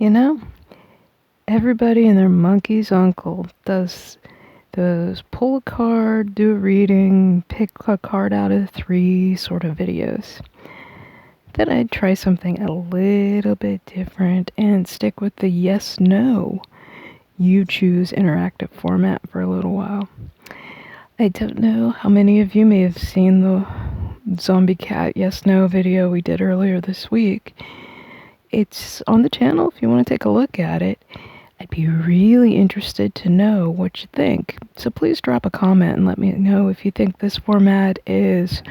You know, everybody and their monkey's uncle does those pull a card, do a reading, pick a card out of 3 sort of videos. Then I'd try something a little bit different and stick with the yes-no you choose interactive format for a little while. I don't know how many of you may have seen the zombie cat yes-no video we did earlier this week. It's on the channel if you want to take a look at it. I'd be really interested to know what you think. So please drop a comment and let me know if you think this format is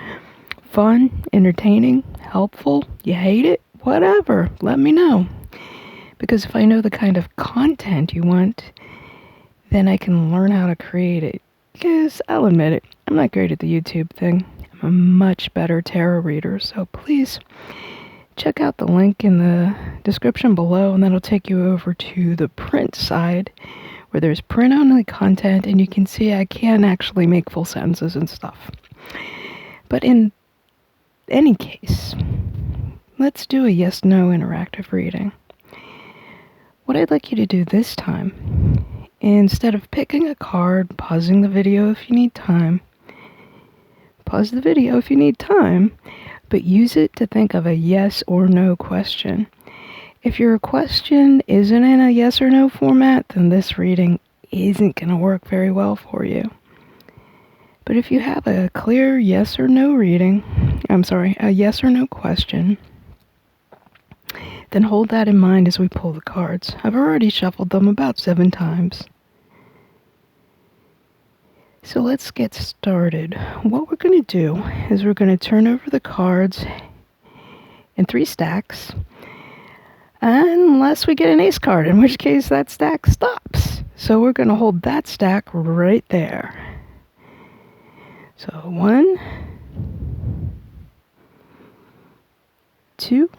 fun, entertaining, helpful, you hate it, whatever. Let me know. Because if I know the kind of content you want, then I can learn how to create it. Because I'll admit it, I'm not great at the YouTube thing. I'm a much better tarot reader, so please check out the link in the description below, and that'll take you over to the print side where there's print-only content, and you can see I can actually make full sentences and stuff. But in any case, let's do a yes-no interactive reading. What I'd like you to do this time, instead of picking a card, pausing the video if you need time, pause the video if you need time, but use it to think of a yes or no question. If your question isn't in a yes or no format, then this reading isn't going to work very well for you. But if you have a clear yes or no a yes or no question, then hold that in mind as we pull the cards. I've already shuffled them about 7 times. So let's get started. What we're going to do is we're going to turn over the cards in 3 stacks, unless we get an ace card, in which case that stack stops. So we're going to hold that stack right there. So 1, 2,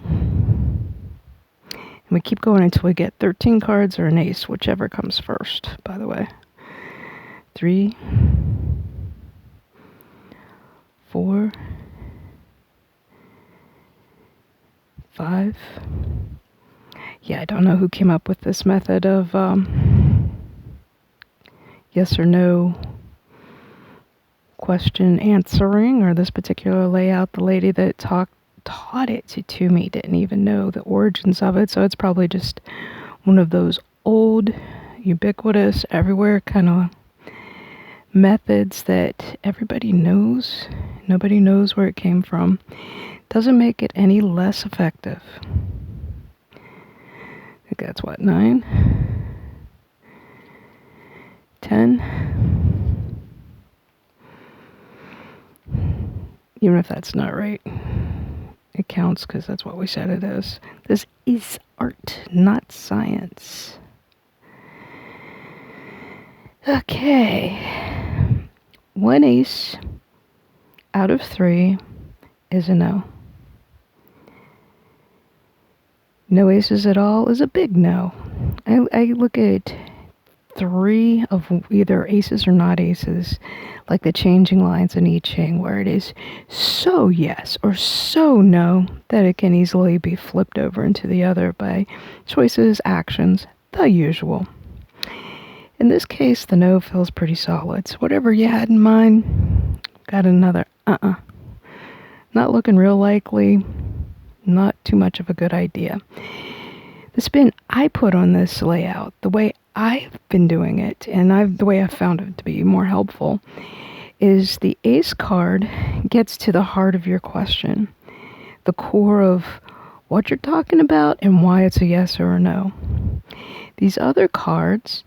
and we keep going until we get 13 cards or an ace, whichever comes first, by the way. 3, 4, 5. Yeah, I don't know who came up with this method of yes or no question answering, or this particular layout. The lady that taught it to me didn't even know the origins of it, so it's probably just one of those old, ubiquitous, everywhere kind of methods that everybody knows. Nobody knows where it came from. Doesn't make it any less effective. I think that's what, 9, 10. Even if that's not right, it counts because that's what we said it is. This is art, not science. Okay. 1 ace out of 3 is a no. No aces at all is a big no. I look at 3 of either aces or not aces, like the changing lines in I Ching, where it is so yes or so no that it can easily be flipped over into the other by choices, actions, the usual. In this case, the no feels pretty solid. So whatever you had in mind, got another Not looking real likely, not too much of a good idea. The spin I put on this layout, the way I've been doing it, and the way I've found it to be more helpful, is the ace card gets to the heart of your question, the core of what you're talking about and why it's a yes or a no. These other cards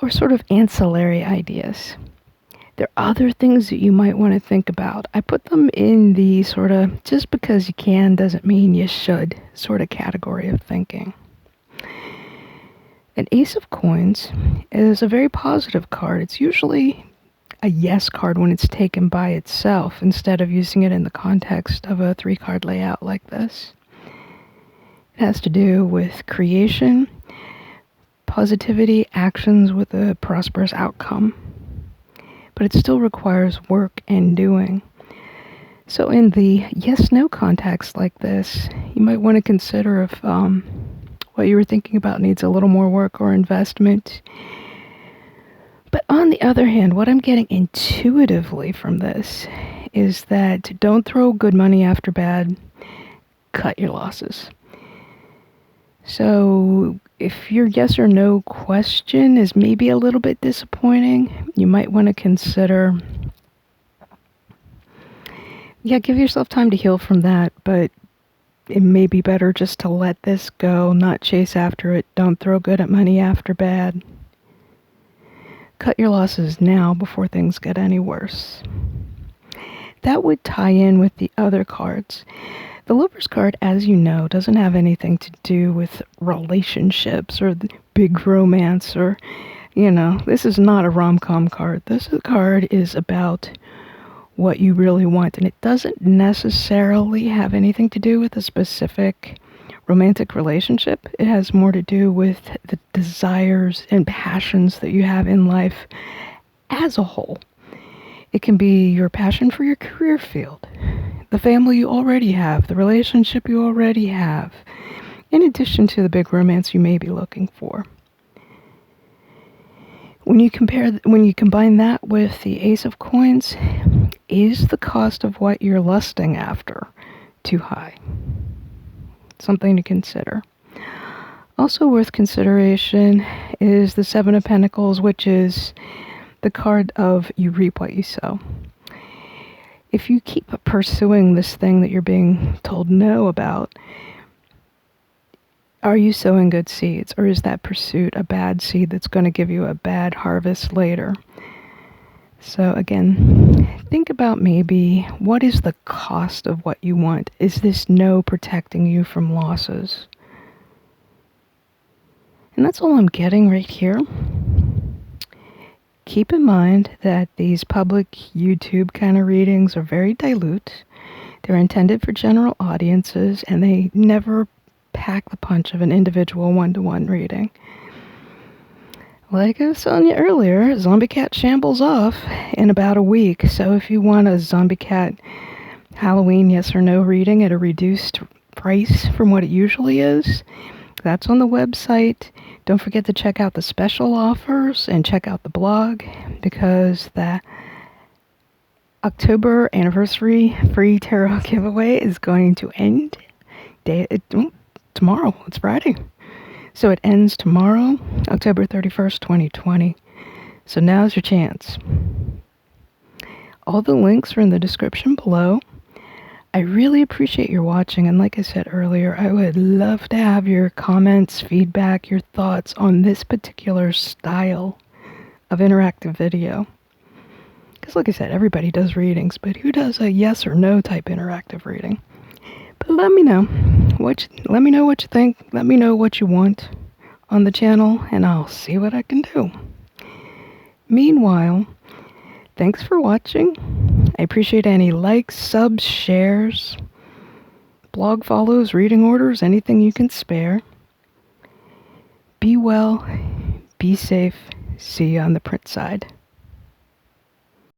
are sort of ancillary ideas. There are other things that you might want to think about. I put them in the sort of just because you can doesn't mean you should sort of category of thinking. An ace of coins is a very positive card. It's usually a yes card when it's taken by itself instead of using it in the context of a 3-card layout like this. It has to do with creation, positivity, actions with a prosperous outcome. But it still requires work and doing. So in the yes-no context like this, you might want to consider if what you were thinking about needs a little more work or investment. But on the other hand, what I'm getting intuitively from this is that don't throw good money after bad, cut your losses. So if your yes or no question is maybe a little bit disappointing, you might want to consider, give yourself time to heal from that, but it may be better just to let this go, not chase after it. Don't throw good at money after bad. Cut your losses now before things get any worse. That would tie in with the other cards. The Lover's card, as you know, doesn't have anything to do with relationships or the big romance or, this is not a rom-com card. This card is about what you really want, and it doesn't necessarily have anything to do with a specific romantic relationship. It has more to do with the desires and passions that you have in life as a whole. It can be your passion for your career field, the family you already have, the relationship you already have, in addition to the big romance you may be looking for. When you combine that with the Ace of Coins, is the cost of what you're lusting after too high? Something to consider. Also worth consideration is the Seven of Pentacles, which is the card of you reap what you sow. If you keep pursuing this thing that you're being told no about, are you sowing good seeds, or is that pursuit a bad seed that's going to give you a bad harvest later? So again, think about maybe what is the cost of what you want? Is this no protecting you from losses? And that's all I'm getting right here. Keep in mind that these public YouTube kind of readings are very dilute. They're intended for general audiences, and they never pack the punch of an individual one-to-one reading. Like I was telling you earlier, Zombie Cat shambles off in about a week, so if you want a Zombie Cat Halloween yes or no reading at a reduced price from what it usually is, that's on the website. Don't forget to check out the special offers and check out the blog, because the October anniversary free tarot giveaway is going to end tomorrow. It's Friday. So it ends tomorrow, October 31st, 2020. So now's your chance. All the links are in the description below. I really appreciate your watching, and like I said earlier, I would love to have your comments, feedback, your thoughts on this particular style of interactive video. Because like I said, everybody does readings, but who does a yes or no type interactive reading? But let me know what you think. Let me know what you want on the channel, and I'll see what I can do. Meanwhile, thanks for watching. I appreciate any likes, subs, shares, blog follows, reading orders, anything you can spare. Be well, be safe. See you on the print side.